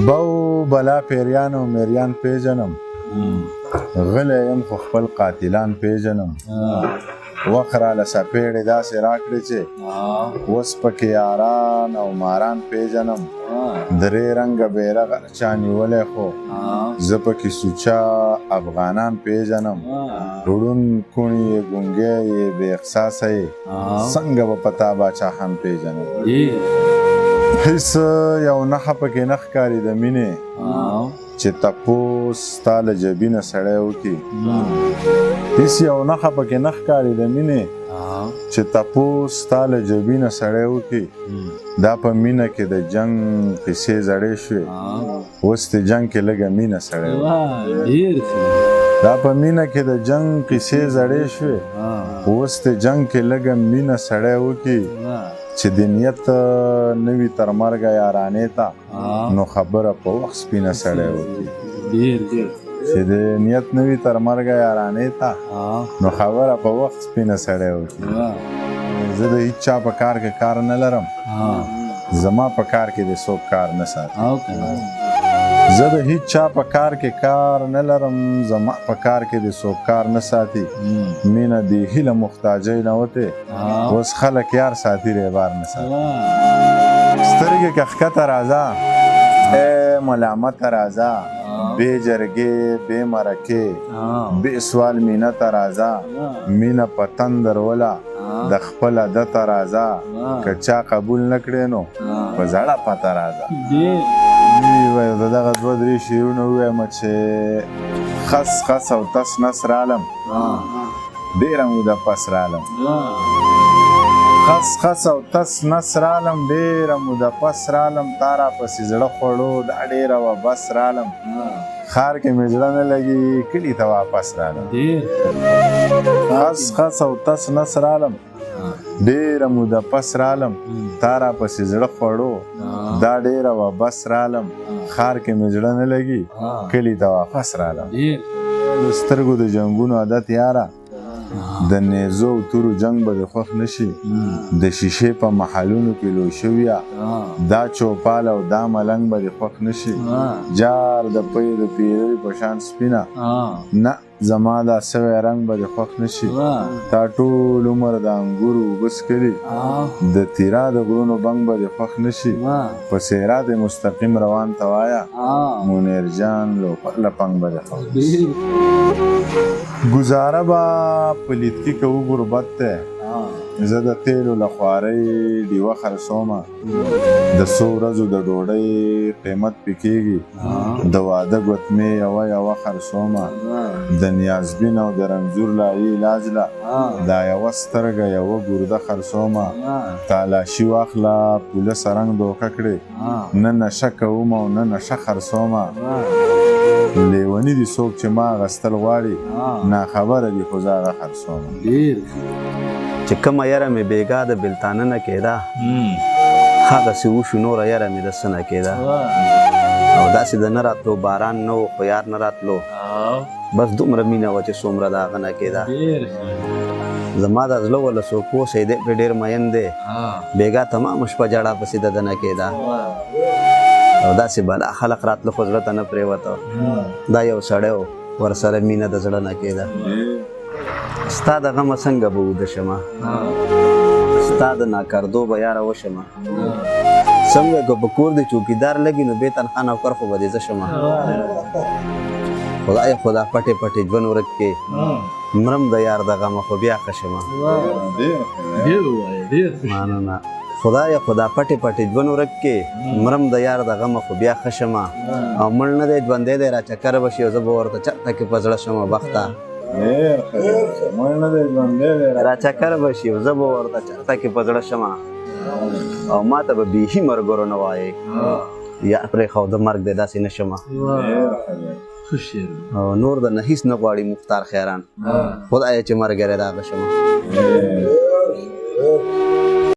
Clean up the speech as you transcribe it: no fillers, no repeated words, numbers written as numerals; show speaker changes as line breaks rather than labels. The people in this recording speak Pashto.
بو بلا پیریان او میریان پیژنم غلی یم خو خپل قاتلان پیژنم وخت راله څپېړې داسې راکړې چې اوس پکې یاران او ماران پیژنم درې رنګه بیرغ هر چا نیولی خو زه پکې سوچه افغانان پیژنم ړوند کوڼ یې ګونګی یې بې احساسه یې څنګه به په تا باچا خان پیژنم هېڅ یو نښه پکې نه ښکاري د مینې چې تپوس ستا له جبینه سړی وکړي هېڅ یو نښه پکې نه ښکاري د مینې چې تپوس ستا له جبینه سړی وکړي دا په مینه کې د جنګ قیسې زړې شوې اوس د جنګ کې لږه مینه سړی وکړي دا په مینه کې د جنګ قیسې زړې شوې اوس د جنګ کې لږه مینه سړی وکړي چې د نیت نوي تر مرګه یارانې ته نو خبره په وخت سپینه سړی وکړي چې د نیت نوي تر مرګه یارانې ته نو خبره په وخت سپینه سړی وکړي زه د هیڅ چا په کار کې کار نه لرم زما په کار کې د څوک کار نه ساتي زه د هیڅ چا په کار کې کار نه لرم زما په کار کې د څوک کار نه ساتي مینه د هیله محتاجۍ نه وتې اوس خلک یار ساتي ریبار نه ساتي سترګې که ښکته راځه ای ملامته راځه بې جرګې بې مرکې بې سوال مینه ته راځه مینه په تندر وله د خپل عادته راځه که چا قبول نه کړې نو په زړه پته راځه د دغه دوه درې شعرونه ووایم چې خس خس او تس نس رالم ډېره موده پس رالم خس خس او تس نس رالم ډېره موده پس رالم تا راپسې زړه خوړو دا ډېره وه بس رالم ښار کې مې زړه نه لګي کلي ته واپس رالم خس خس او تس نس رالم ډېره موده پس رالم تا راپسې زړه خوړو دا ډېره وه بس رالم ښار کې مې زړه نه لګي کلي ته واپس رالم د سترګو د جنګونو عادت یاره د نیزو او تورو جنګ به د خوښ نه شي د شیشې په محلونو کې لوی شویه دا چوپال او دا ملنګ به د خوښ نه شي جار د پۍ د پیروي په شان سپینه نه زما دا سوی رنګ به د خوښ نه شي تا ټول عمر د انګورو اوبه څښلي د تیرا د غرونو بنګ به د خوښ نه شي په صراط مستقیم روان ته وایه منیر جان لوپر لپنګ به د خوښ نه شي ګزاره به په لیدکي کوو غربت دی زه د تیلو له خوارۍ ډیوه خرڅومه د څو ورځو د ډوډۍ قیمت پې کېږي د واده ګوتمې یوه خرڅومه د نیازبین او د رنځور لایې علاج له دا یوه سترګه یوه ګرده خرڅومه تالاشي واخله پولیس رنګ دوکه کړې نه نشه کوم او نه نشه خرڅومه لیوني دي څوک چې ما اخیستل غواړي ناخبره دي خو زه هغه خرڅومه
چې کومه یره مې بېګا د بېلتانه نه کېده هغسې وشو نوره یره مې د څه نه کېده او داسې د نه راتلو باران نه و خو یار نه راتلو بس دومره مینه وه چې څومره د هغه نه کېده زما د زړه وله څوک پوسی دی پرې ډېر مین دی بېګا تمامه شپه ژړا پسې د ده نه کېده او داسې بلا خلق راتله خو زړه ته نه پرېوته دا یو سړی و ورسره مینه د زړه نه کېده ستا د غمه څنګه به وده شمه ستا د ناکردو به یاره وشمه څنګه که په کور د چوکیدار لګي نو بې تنخوا نوکر خو به دې زه شمه خدای خدا پټې پټې ژوند ورک کې مرم د یار د غمه خو بیا ښه شمه مننه خدای خدا پټې پټې ژوند ورک کې مرم د یار د غمه خو بیا ښه شمه او مړ نه دی ژوندی دی را چکر به شي او زه به ورته چرته کې په زړه شمه بخته را چکر به شي او زه به ورته چرته کې په زړه شمه او ما ته به بیخي مرګرو نه وایې یا پرېښوده مرګ دی داسې نه شمه او نور د نه هېڅ نه غواړي مختار خیران خدایه چې مرګری د هغه شمه